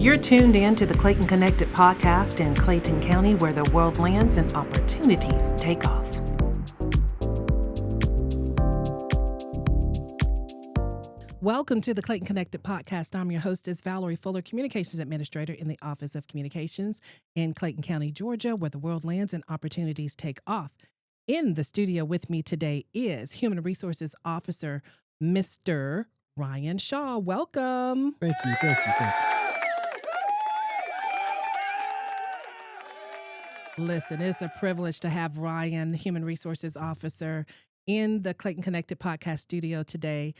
You're tuned in to the Clayton Connected podcast in Clayton County, where the world lands and opportunities take off. Welcome to the Clayton Connected podcast. I'm your hostess, Valerie Fuller, Communications Administrator in the Office of Communications in Clayton County, Georgia, where the world lands and opportunities take off. In the studio with me today is Human Resources Officer, Mr. Ryan Shaw. Welcome. Thank you. Listen, it's a privilege to have Ryan, Human Resources Officer, in the Clayton Connected podcast studio today.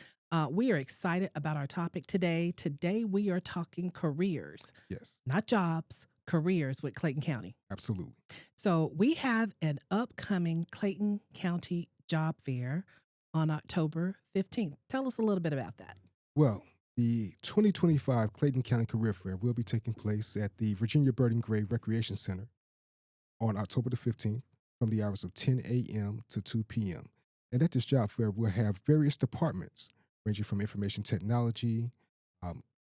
We are excited about our topic today. Today, we are talking careers. Yes. Not jobs, careers with Clayton County. Absolutely. So we have an upcoming Clayton County job fair on October 15th. Tell us a little bit about that. Well, the 2025 Clayton County Career Fair will be taking place at the Virginia Birding Gray Recreation Center on October the 15th from the hours of 10 a.m. to 2 p.m. And at this job fair, we'll have various departments ranging from information technology,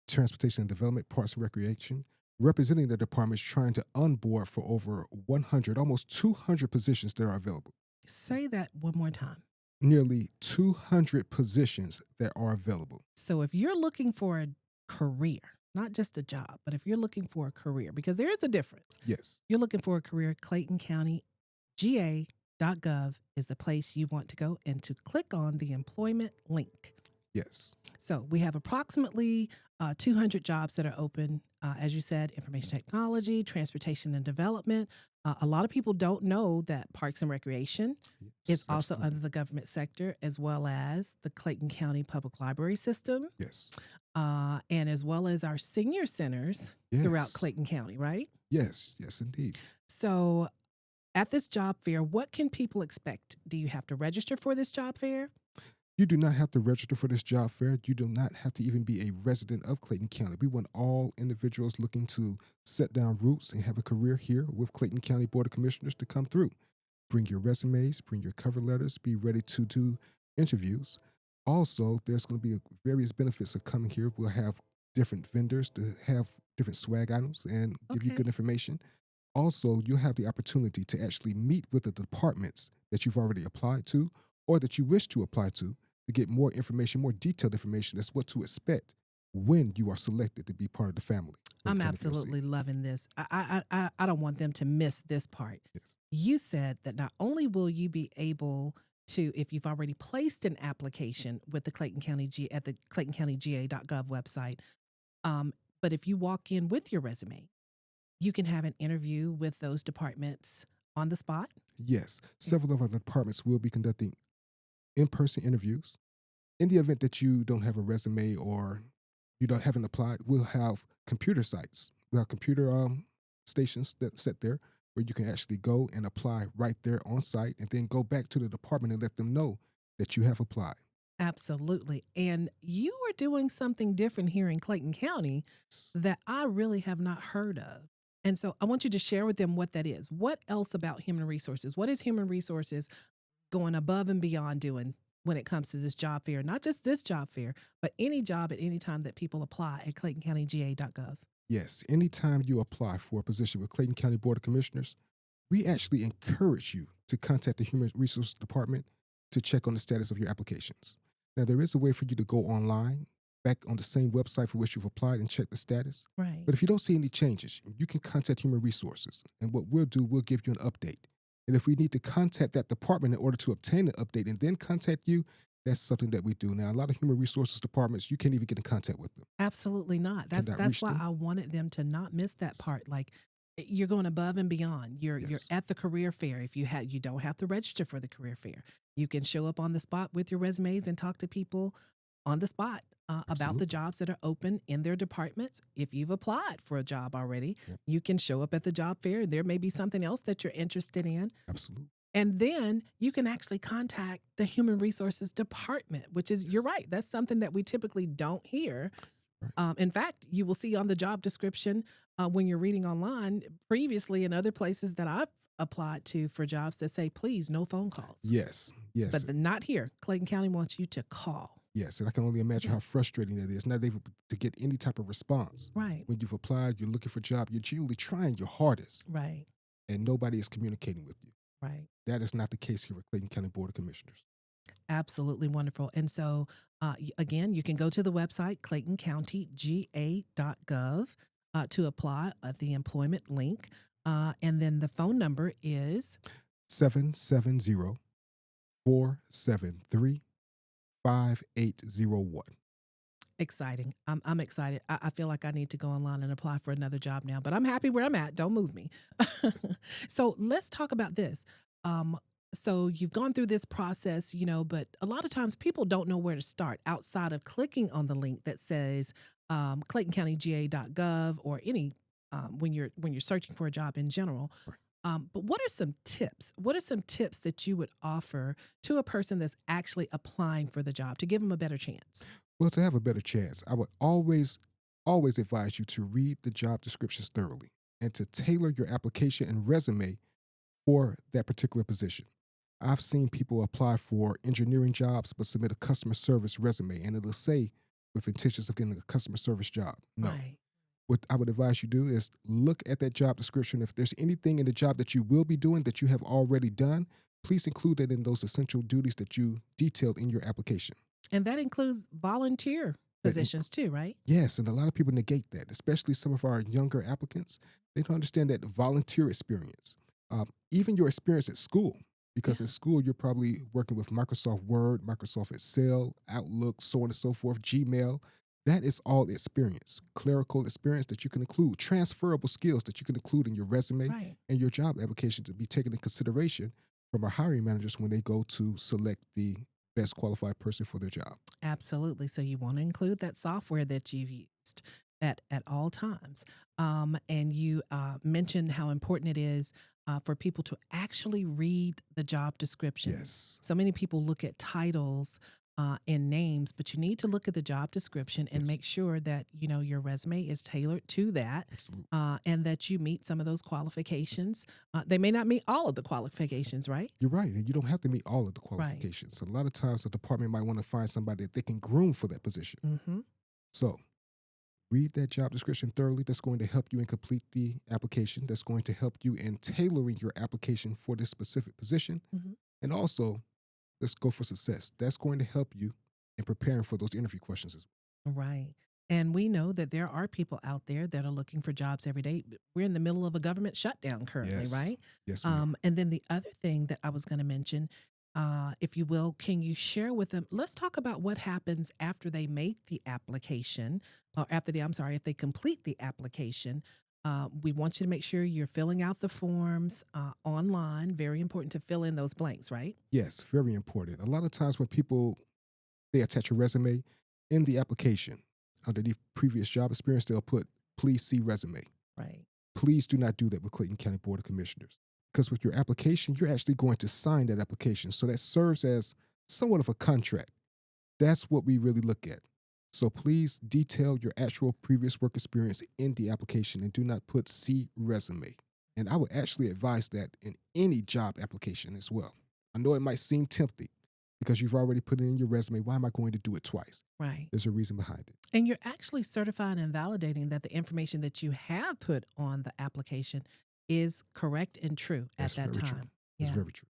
transportation and development, parks and recreation, representing the departments trying to onboard for over 100, almost 200 positions that are available. Say that one more time. Nearly 200 positions that are available. So if you're looking for a career, not just a job, but if you're looking for a career, because there is a difference. Yes. You're looking for a career, Clayton County GA.gov is the place you want to go and to click on the employment link. Yes. So we have approximately 200 jobs that are open. As you said, information technology, transportation and development. A lot of people don't know that parks and recreation is also under the government sector, as well as the Clayton County Public Library System. Yes. And as well as our senior centers throughout Clayton County, right? Yes, indeed. So at this job fair, what can people expect? Do you have to register for this job fair? You do not have to register for this job fair. You do not have to even be a resident of Clayton County. We want all individuals looking to set down roots and have a career here with Clayton County Board of Commissioners to come through. Bring your resumes, bring your cover letters, be ready to do interviews. Also, there's going to be various benefits of coming here. We'll have different vendors to have different swag items and give you good information. Also, you'll have the opportunity to actually meet with the departments that you've already applied to or that you wish to apply to get more information, more detailed information as what to expect when you are selected to be part of the family. I'm absolutely loving this. I don't want them to miss this part. Yes. You said that not only will you be able to, if you've already placed an application with the Clayton County at the ClaytonCountyGA.gov website, but if you walk in with your resume, you can have an interview with those departments on the spot. Yes. Several of our departments will be conducting in-person interviews. In the event that you don't have a resume or you haven't applied, we'll have computer sites. We'll have computer stations that set there where you can actually go and apply right there on site and then go back to the department and let them know that you have applied. Absolutely. And you are doing something different here in Clayton County that I really have not heard of. And so I want you to share with them what that is. What else about human resources? What is human resources going above and beyond doing when it comes to this job fair? Not just this job fair, but any job at any time that people apply at ClaytonCountyGA.gov. Yes, anytime you apply for a position with Clayton County Board of Commissioners, we actually encourage you to contact the Human Resources Department to check on the status of your applications. Now, there is a way for you to go online, back on the same website for which you've applied and check the status. Right. But if you don't see any changes, you can contact Human Resources. And what we'll do, we'll give you an update. And if we need to contact that department in order to obtain an update and then contact you, that's something that we do. Now, a lot of human resources departments, you can't even get in contact with them. Absolutely not. That's why I wanted them to not miss that part. Like, you're going above and beyond. You're at the career fair. If you don't have to register for the career fair. You can show up on the spot with your resumes and talk to people on the spot about the jobs that are open in their departments. If you've applied for a job already, you can show up at the job fair. There may be something else that you're interested in. Absolutely. And then you can actually contact the Human Resources Department, which is, you're right, that's something that we typically don't hear. Right. In fact, you will see on the job description when you're reading online previously in other places that I've applied to for jobs that say, please, no phone calls. Yes. But not here. Clayton County wants you to call. Yes, and I can only imagine Yeah. how frustrating that is, not able to get any type of response. Right. When you've applied, you're looking for a job, you're genuinely trying your hardest, Right. and nobody is communicating with you. Right. That is not the case here at Clayton County Board of Commissioners. Absolutely wonderful. And so, again, you can go to the website, claytoncountyga.gov, to apply at the employment link. And then the phone number is 770 473 5801. exciting. I'm excited. I feel like I need to go online and apply for another job now, but I'm happy where I'm at. Don't move me. So let's talk about this. Um, so you've gone through this process, but a lot of times people don't know where to start outside of clicking on the link that says ClaytonCountyGA.gov or any when you're searching for a job in general. Right. But what are some tips? What are some tips that you would offer to a person that's actually applying for the job to give them a better chance? Well, to have a better chance, I would always advise you to read the job descriptions thoroughly and to tailor your application and resume for that particular position. I've seen people apply for engineering jobs but submit a customer service resume and it'll say with intentions of getting a customer service job. No. Right. What I would advise you do is look at that job description. If there's anything in the job that you will be doing that you have already done, please include it in those essential duties that you detailed in your application. And that includes volunteer That positions too, right? Yes, and a lot of people negate that, especially some of our younger applicants. They don't understand that volunteer experience, even your experience at school, because Yeah. in school you're probably working with Microsoft Word, Microsoft Excel, Outlook, so on and so forth, Gmail. That is all experience, clerical experience that you can include, transferable skills that you can include in your resume Right. and your job application to be taken into consideration from our hiring managers when they go to select the best qualified person for their job. Absolutely. So you want to include that software that you've used at all times. And you mentioned how important it is for people to actually read the job descriptions. Yes, So many people look at titles and names, but you need to look at the job description and yes, make sure that your resume is tailored to that, absolutely. and that you meet some of those qualifications. They may not meet all of the qualifications, right? You're right. And you don't have to meet all of the Right. qualifications. A lot of times the department might want to find somebody that they can groom for that position. Mm-hmm. So read that job description thoroughly. That's going to help you in complete the application. That's going to help you in tailoring your application for this specific position. Mm-hmm. And also, let's go for success. That's going to help you in preparing for those interview questions as Right. And we know that there are people out there that are looking for jobs every day. We're in the middle of a government shutdown well. currently, Yes. right? Yes, we are. And then the other thing that I was going to mention, if you will, can you share with them? Let's talk about what happens after they make the application, or if they complete the application. We want you to make sure you're filling out the forms online. Very important to fill in those blanks, right? Yes, very important. A lot of times when people they attach a resume in the application underneath previous job experience, they'll put please see resume. Right. Please do not do that with Clayton County Board of Commissioners. Because with your application, you're actually going to sign that application. So that serves as somewhat of a contract. That's what we really look at. So please detail your actual previous work experience in the application and do not put see resume. And I would actually advise that in any job application as well. I know it might seem tempting because you've already put it in your resume. Why am I going to do it twice? Right. There's a reason behind it. And you're actually certifying and validating that the information that you have put on the application is correct and true That's at that very true. time. That's Yeah. very true.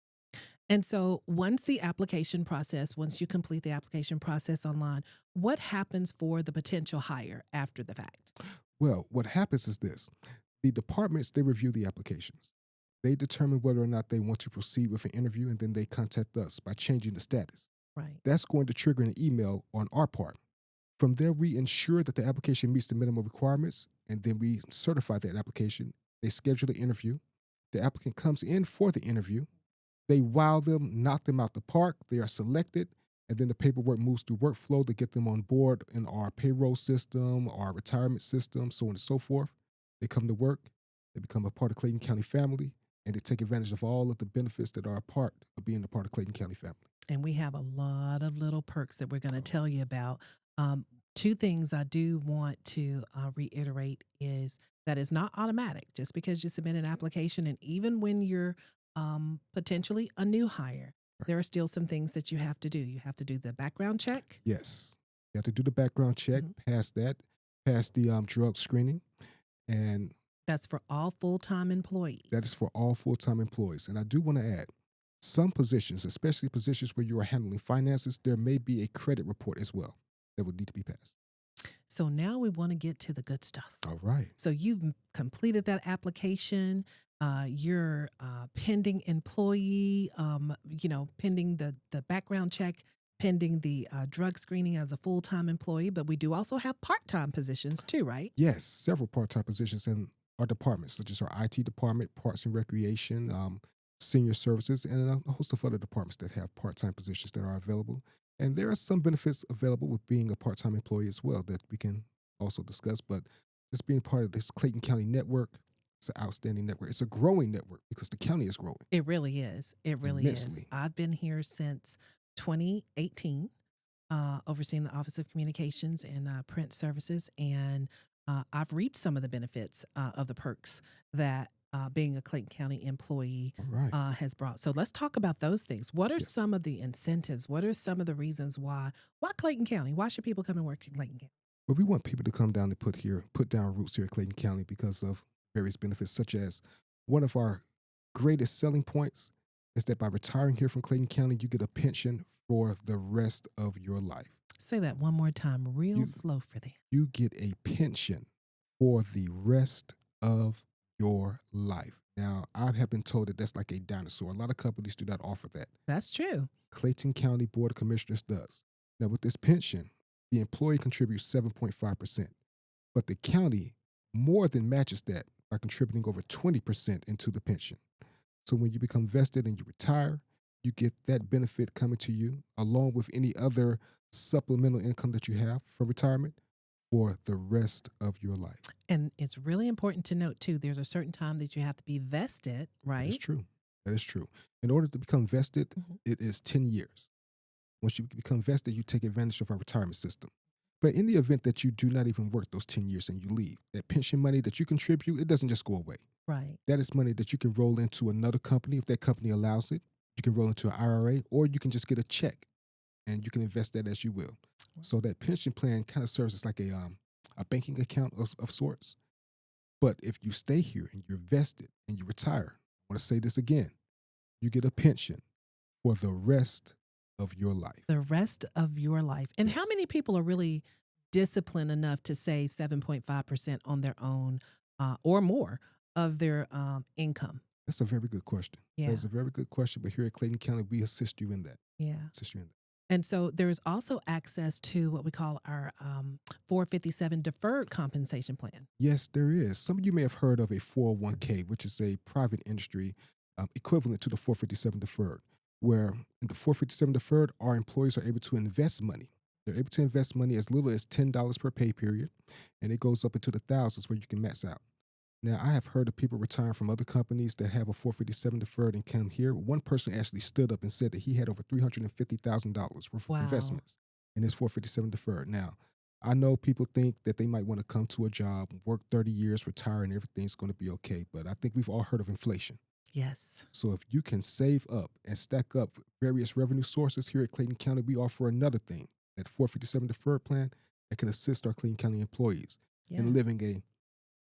And so once you complete the application process online, what happens for the potential hire after the fact? Well, what happens is this. The departments, they review the applications. They determine whether or not they want to proceed with an interview, and then they contact us by changing the status. Right. That's going to trigger an email on our part. From there, we ensure that the application meets the minimum requirements, and then we certify that application. They schedule the interview. The applicant comes in for the interview. They wow them, knock them out the park. They are selected, and then the paperwork moves through workflow to get them on board in our payroll system, our retirement system, so on and so forth. They come to work. They become a part of Clayton County family, and they take advantage of all of the benefits that are a part of being a part of Clayton County family. And we have a lot of little perks that we're going to tell you about. Two things I do want to reiterate is that it's not automatic just because you submit an application, and even when you're potentially a new hire, there are still some things that you have to do. You have to do the background check. Yes. You have to do the background check, pass that, pass the drug screening, and that's for all full-time employees. That is for all full-time employees. And I do want to add, some positions, especially positions where you are handling finances, there may be a credit report as well that would need to be passed. So now we want to get to the good stuff. All right. So you've completed that application. You're pending employee, pending the background check, pending the drug screening as a full-time employee. But we do also have part-time positions too, right? Yes, several part-time positions in our departments, such as our IT department, Parks and Recreation, Senior Services, and a host of other departments that have part-time positions that are available. And there are some benefits available with being a part-time employee as well that we can also discuss. But just being part of this Clayton County network, it's an outstanding network. It's a growing network because the county is growing. It really is. It really immensely. Is. I've been here since 2018, overseeing the Office of Communications and Print Services, and I've reaped some of the benefits of the perks that being a Clayton County employee has brought. So let's talk about those things. What are some of the incentives? What are some of the reasons why Clayton County? Why should people come and work in Clayton County? Well, we want people to come down and put down roots here at Clayton County because of various benefits, such as one of our greatest selling points is that by retiring here from Clayton County, you get a pension for the rest of your life. Say that one more time, real slow for them. You get a pension for the rest of your life. Now, I have been told that that's like a dinosaur. A lot of companies do not offer that. That's true. Clayton County Board of Commissioners does. Now, with this pension, the employee contributes 7.5%, but the county more than matches that by contributing over 20% into the pension. So when you become vested and you retire, you get that benefit coming to you along with any other supplemental income that you have from retirement for the rest of your life. And it's really important to note, too, there's a certain time that you have to be vested, right? That is true. That is true. In order to become vested, it is 10 years. Once you become vested, you take advantage of our retirement system. But in the event that you do not even work those 10 years and you leave, that pension money that you contribute, it doesn't just go away. Right. That is money that you can roll into another company if that company allows it. You can roll into an IRA, or you can just get a check and you can invest that as you will. So that pension plan kind of serves as like a banking account of sorts. But if you stay here and you're vested and you retire, I want to say this again, you get a pension for the rest of your life. The rest of your life. And how many people are really disciplined enough to save 7.5% on their own or more of their income? That's a very good question. Yeah. That's a very good question. But here at Clayton County, we assist you in that. Yeah. Assist you in that. And so there's also access to what we call our 457 deferred compensation plan. Yes, there is. Some of you may have heard of a 401k, which is a private industry equivalent to the 457 deferred, where in the 457 deferred, our employees are able to invest money. They're able to invest money as little as $10 per pay period, and it goes up into the thousands where you can max out. Now, I have heard of people retiring from other companies that have a 457 deferred and come here. One person actually stood up and said that he had over $350,000 worth of investments in his 457 deferred. Now, I know people think that they might want to come to a job, work 30 years, retire, and everything's going to be okay. But I think we've all heard of inflation. Yes. So if you can save up and stack up various revenue sources here at Clayton County, we offer another thing, that 457 deferred plan that can assist our Clayton County employees in living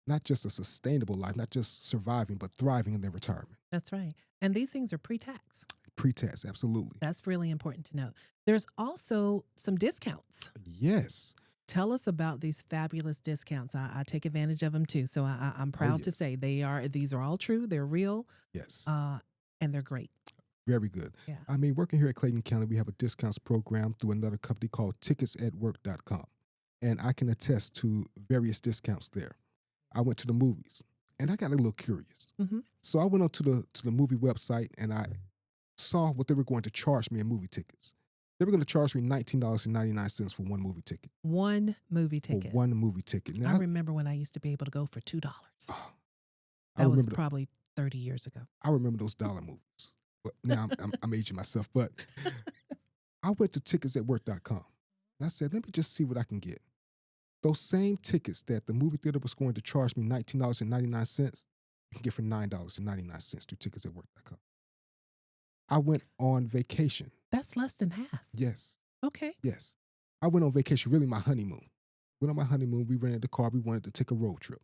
not just a sustainable life, not just surviving, but thriving in their retirement. That's right. And these things are pre-tax. Pre-tax, absolutely. That's really important to note. There's also some discounts. Yes. Tell us about these fabulous discounts. I take advantage of them too. So I'm proud to say these are all true. They're real. Yes. And they're great. Very good. Yeah. I mean, working here at Clayton County, we have a discounts program through another company called ticketsatwork.com. And I can attest to various discounts there. I went to the movies and I got a little curious. So I went on to the movie website and I saw what they were going to charge me in movie tickets. They were going to charge me $19.99 for one movie ticket. One movie ticket. For one movie ticket. Now, I remember when I used to be able to go for $2. That was probably 30 years ago. I remember those dollar movies. But now I'm aging myself. But I went to ticketsatwork.com and I said, let me just see what I can get. Those same tickets that the movie theater was going to charge me $19.99, you can get for $9.99 through ticketsatwork.com. I went on vacation. That's less than half. Yes. Okay. Yes. I went on vacation, really my honeymoon. Went on my honeymoon. We rented a car. We wanted to take a road trip.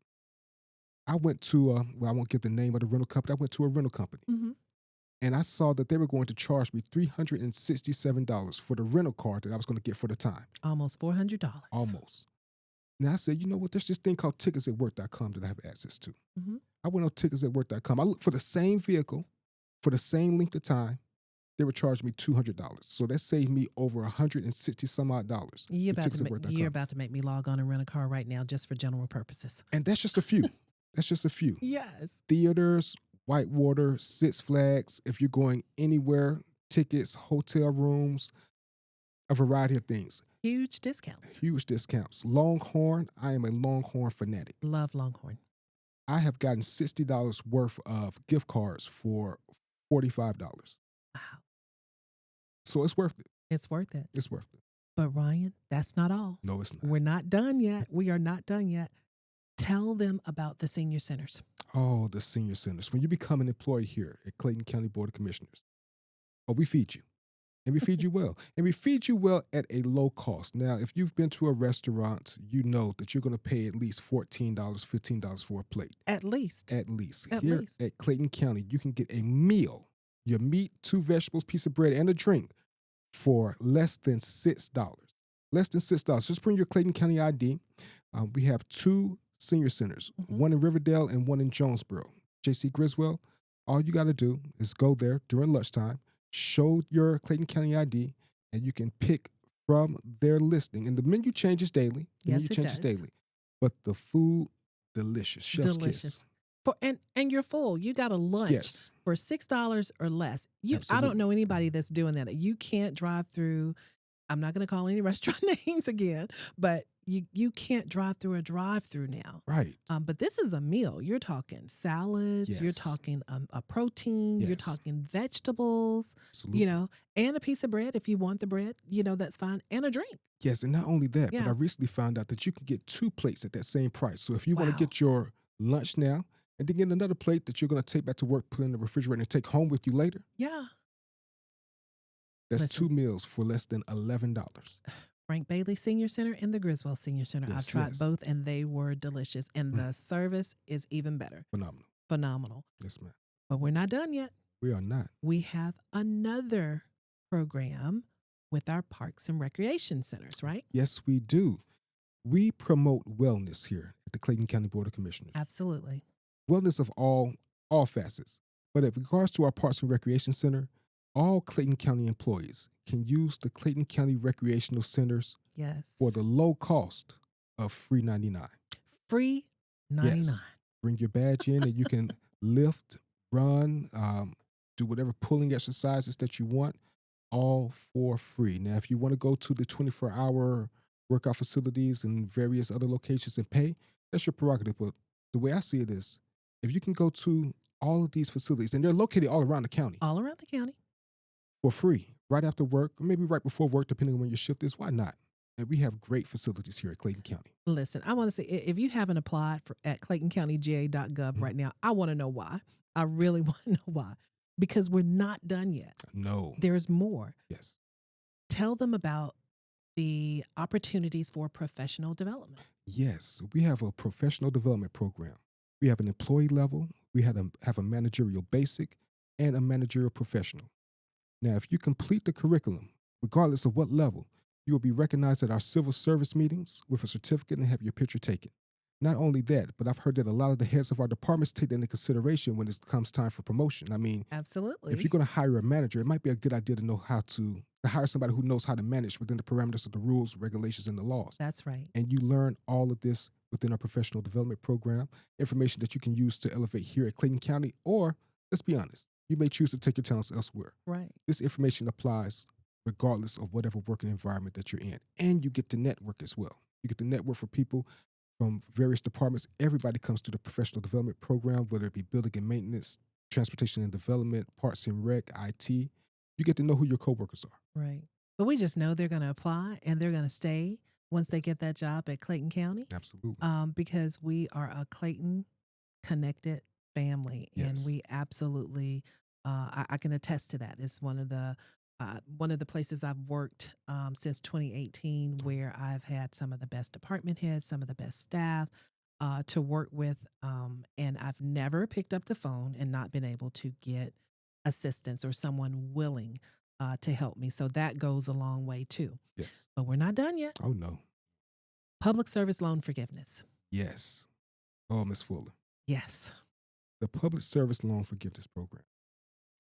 I went to, I won't give the name of the rental company. I went to a rental company. Mm-hmm. And I saw that they were going to charge me $367 for the rental car that I was going to get for the time. Almost $400. Almost. Now I said, you know what? There's this thing called ticketsatwork.com that I have access to. Mm-hmm. I went on ticketsatwork.com. I looked for the same vehicle for the same length of time. They were charging me $200. So that saved me over $160 some odd dollars. You're about to make me log on and rent a car right now just for general purposes. And that's just a few. That's just a few. Yes. Theaters, Whitewater, Six Flags, if you're going anywhere, tickets, hotel rooms, a variety of things. Huge discounts. Huge discounts. Longhorn, I am a Longhorn fanatic. Love Longhorn. I have gotten $60 worth of gift cards for $45. Wow. So it's worth it. It's worth it. It's worth it. But Ryan, that's not all. No, it's not. We're not done yet. We are not done yet. Tell them about the senior centers. Oh, the senior centers. When you become an employee here at Clayton County Board of Commissioners, we feed you. And we feed you well. And we feed you well at a low cost. Now, if you've been to a restaurant, you know that you're going to pay at least $14, $15 for a plate. At least. At least. At Here least. at Clayton County, you can get a meal, your meat, 2 vegetables, piece of bread, and a drink for less than $6. Less than $6. Just bring your Clayton County ID. We have 2 senior centers, one in Riverdale and one in Jonesboro. J.C. Griswold, all you got to do is go there during lunchtime, show your Clayton County ID, and you can pick from their listing. And the menu changes daily. Yes, it does. But the food, delicious. Chef's kiss. And you're full. You got a lunch for $6 or less. I don't know anybody that's doing that. You can't drive through. I'm not going to call any restaurant names again, but you can't drive through a drive-through now. Right. But this is a meal. You're talking salads. Yes. You're talking a protein. Yes. You're talking vegetables. Absolutely. And a piece of bread if you want the bread. That's fine. And a drink. Yes, and not only that, Yeah. but I recently found out that you can get 2 plates at that same price. So if you want to get your lunch now and then get another plate that you're going to take back to work, put in the refrigerator, and take home with you later. Yeah. That's 2 meals for less than $11. Frank Bailey Senior Center and the Griswold Senior Center. Yes, I've tried both, and they were delicious. And the service is even better. Phenomenal. Yes, ma'am. But we're not done yet. We are not. We have another program with our parks and recreation centers, right? Yes, we do. We promote wellness here at the Clayton County Board of Commissioners. Absolutely. Wellness of all facets. But in regards to our Parks and Recreation Center, all Clayton County employees can use the Clayton County Recreational Centers for the low cost of free $99. Free $99. Yes. Bring your badge in and you can lift, run, do whatever pulling exercises that you want, all for free. Now, if you want to go to the 24-hour workout facilities and various other locations and pay, that's your prerogative. But the way I see it is, if you can go to all of these facilities, and they're located all around the county. All around the county. For free, right after work, or maybe right before work, depending on when your shift is, why not? And we have great facilities here at Clayton County. Listen, I want to say, if you haven't applied at claytoncountyga.gov right now, I want to know why. I really want to know why. Because we're not done yet. No. There's more. Yes. Tell them about the opportunities for professional development. Yes, we have a professional development program. We have an employee level, we have a managerial basic, and a managerial professional. Now, if you complete the curriculum, regardless of what level, you will be recognized at our civil service meetings with a certificate and have your picture taken. Not only that, but I've heard that a lot of the heads of our departments take that into consideration when it comes time for promotion. I mean, absolutely. If you're going to hire a manager, it might be a good idea to know how to hire somebody who knows how to manage within the parameters of the rules, regulations, and the laws. That's right. And you learn all of this within our professional development program, information that you can use to elevate here at Clayton County, or let's be honest, you may choose to take your talents elsewhere. Right. This information applies regardless of whatever working environment that you're in. And you get to network as well. You get to network for people from various departments. Everybody comes to the professional development program, whether it be building and maintenance, transportation and development, parts and rec, IT. You get to know who your coworkers are. Right. But we just know they're going to apply and they're going to stay once they get that job at Clayton County. Absolutely. Because we are a Clayton-connected family, and we absolutely I can attest to that. It's one of the places I've worked since 2018, where I've had some of the best department heads, some of the best staff to work with, and I've never picked up the phone and not been able to get assistance or someone willing to help me. So that goes a long way too. Yes. But we're not done yet. Oh, no. Public service loan forgiveness. Yes. Oh, Miss Fuller. Yes. The Public Service Loan Forgiveness Program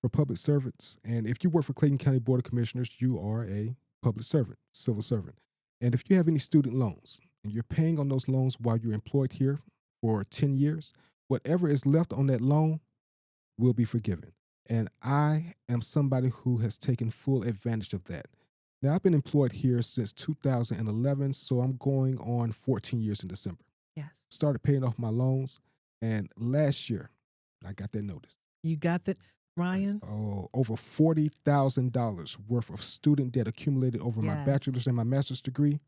for public servants. And if you work for Clayton County Board of Commissioners, you are a public servant, civil servant. And if you have any student loans and you're paying on those loans while you're employed here for 10 years, whatever is left on that loan will be forgiven. And I am somebody who has taken full advantage of that. Now, I've been employed here since 2011, so I'm going on 14 years in December. Yes. Started paying off my loans, and last year, I got that notice. You got that, Ryan? Oh, over $40,000 worth of student debt accumulated over my bachelor's and my master's degree,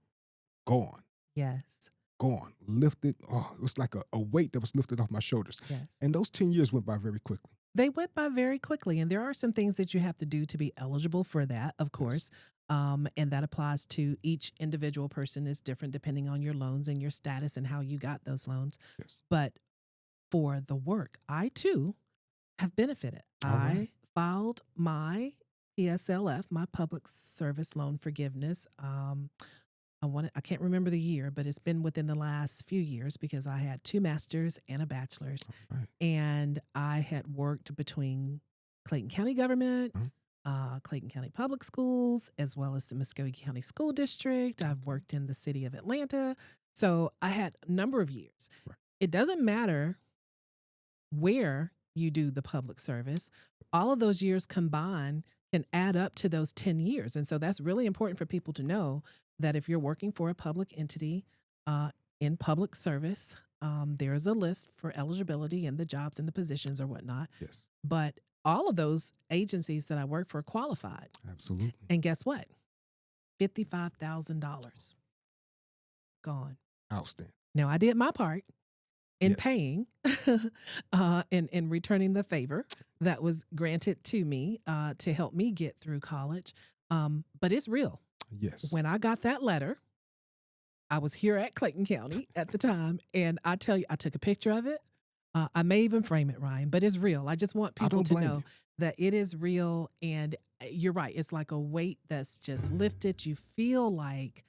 gone. Yes. Gone. Lifted. Oh, it was like a weight that was lifted off my shoulders. Yes. And those 10 years went by very quickly. They went by very quickly, and there are some things that you have to do to be eligible for that, of course. And that applies to each individual person is different depending on your loans and your status and how you got those loans. Yes. But for the work, I too have benefited. I filed my PSLF, my public service loan forgiveness. I can't remember the year, but it's been within the last few years because I had 2 masters and a bachelor's. And I had worked between Clayton County government, Clayton County Public Schools, as well as the Muskogee County School District. I've worked in the city of Atlanta. So I had a number of years. It doesn't matter where you do the public service. All of those years combined can add up to those 10 years. And so that's really important for people to know that if you're working for a public entity in public service, there's a list for eligibility and the jobs and the positions or whatnot. Yes. But all of those agencies that I work for qualified. Absolutely. And guess what? $55,000 gone. Outstanding. Now, I did my part in paying in returning the favor that was granted to me to help me get through college. But it's real. Yes. When I got that letter, I was here at Clayton County at the time, and I tell you, I took a picture of it. I may even frame it, Ryan, but it's real. I just want people to know that it is real, and you're right. It's like a weight that's just lifted. You feel like,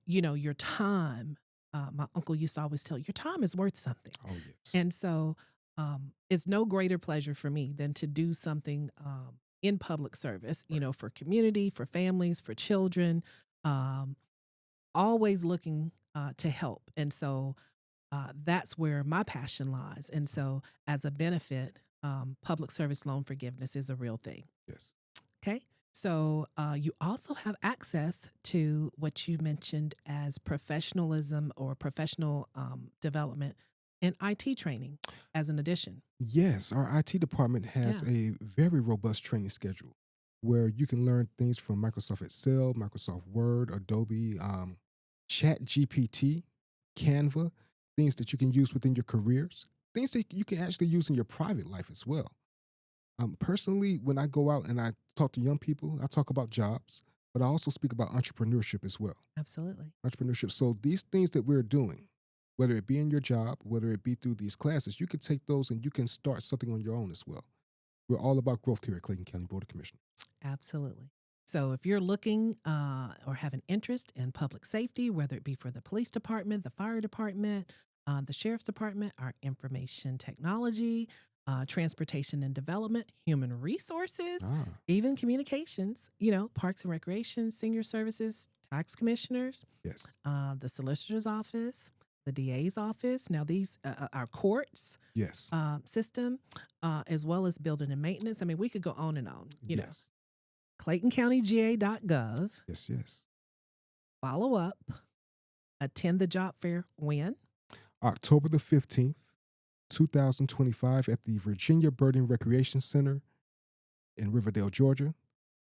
your time. My uncle used to always tell you, your time is worth something. Oh, yes. And so it's no greater pleasure for me than to do something in public service, for community, for families, for children, always looking to help. And so that's where my passion lies. And so as a benefit, public service loan forgiveness is a real thing. Yes. Okay. So you also have access to what you mentioned as professionalism or professional development and IT training as an addition. Yes, our IT department has a very robust training schedule where you can learn things from Microsoft Excel, Microsoft Word, Adobe, ChatGPT, Canva, things that you can use within your careers, things that you can actually use in your private life as well. Personally, when I go out and I talk to young people, I talk about jobs, but I also speak about entrepreneurship as well. Absolutely. Entrepreneurship. So these things that we're doing, whether it be in your job, whether it be through these classes, you can take those and you can start something on your own as well. We're all about growth here at Clayton County Board of Commissioners. Absolutely. So if you're looking or have an interest in public safety, whether it be for the police department, the fire department, the sheriff's department, our information technology, transportation and development, human resources, even communications, parks and recreation, senior services, tax commissioners, the solicitor's office, the DA's office. Now these our courts system, as well as building and maintenance. I mean, we could go on and on, you know. ClaytonCountyGA.gov. Yes. Follow up. Attend the job fair when? October the 15th. 2025 at the Virginia Birding Recreation Center in Riverdale, Georgia,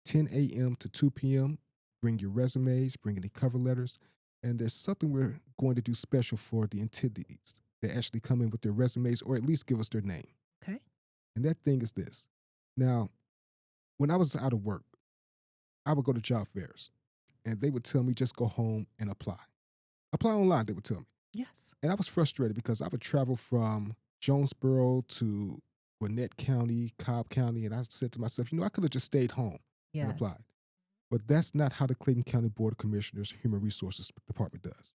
10 a.m. to 2 p.m. Bring your resumes, bring any cover letters, and there's something we're going to do special for the attendees that actually come in with their resumes or at least give us their name. Okay. And that thing is this. Now, when I was out of work, I would go to job fairs and they would tell me just go home and apply. Apply online, they would tell me. Yes. And I was frustrated because I would travel from Jonesboro to Gwinnett County, Cobb County, and I said to myself, I could have just stayed home and applied. But that's not how the Clayton County Board of Commissioners Human Resources Department does.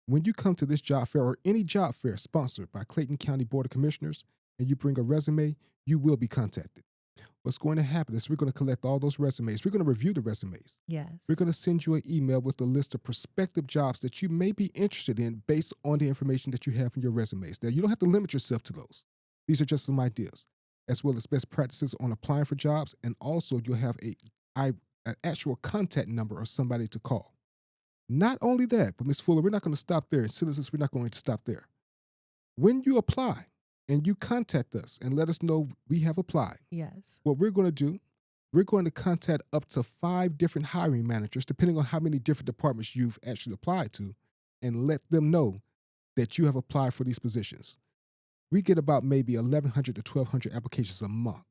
When you come to this job fair or any job fair sponsored by Clayton County Board of Commissioners and you bring a resume, you will be contacted. What's going to happen is we're going to collect all those resumes. We're going to review the resumes. Yes. We're going to send you an email with a list of prospective jobs that you may be interested in based on the information that you have in your resumes. Now, you don't have to limit yourself to those. These are just some ideas, as well as best practices on applying for jobs. And also, you'll have an actual contact number of somebody to call. Not only that, but Ms. Fuller, we're not going to stop there. And citizens, we're not going to stop there. When you apply, and you contact us and let us know we have applied. Yes. What we're going to do, we're going to contact up to 5 different hiring managers, depending on how many different departments you've actually applied to, and let them know that you have applied for these positions. We get about maybe 1,100 to 1,200 applications a month.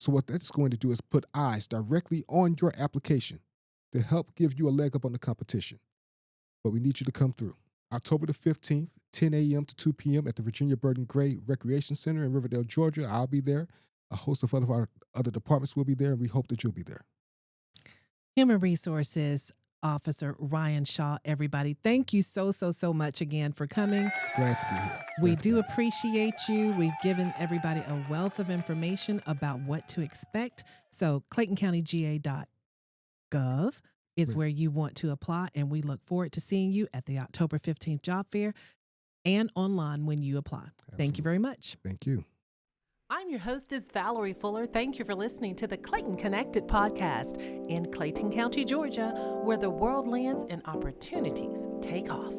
So what that's going to do is put eyes directly on your application to help give you a leg up on the competition. But we need you to come through. October the 15th, 10 a.m. to 2 p.m. at the Virginia Burton Gray Recreation Center in Riverdale, Georgia. I'll be there. A host of our other departments will be there, and we hope that you'll be there. Human Resources Officer Ryan Shaw, everybody, thank you so much again for coming. Glad to be here. We do appreciate you. We've given everybody a wealth of information about what to expect. So ClaytonCountyGA.gov is where you want to apply, and we look forward to seeing you at the October 15th job fair and online when you apply. Absolutely. Thank you very much. Thank you. I'm your hostess, Valerie Fuller. Thank you for listening to the Clayton Connected podcast in Clayton County, Georgia, where the world lands and opportunities take off.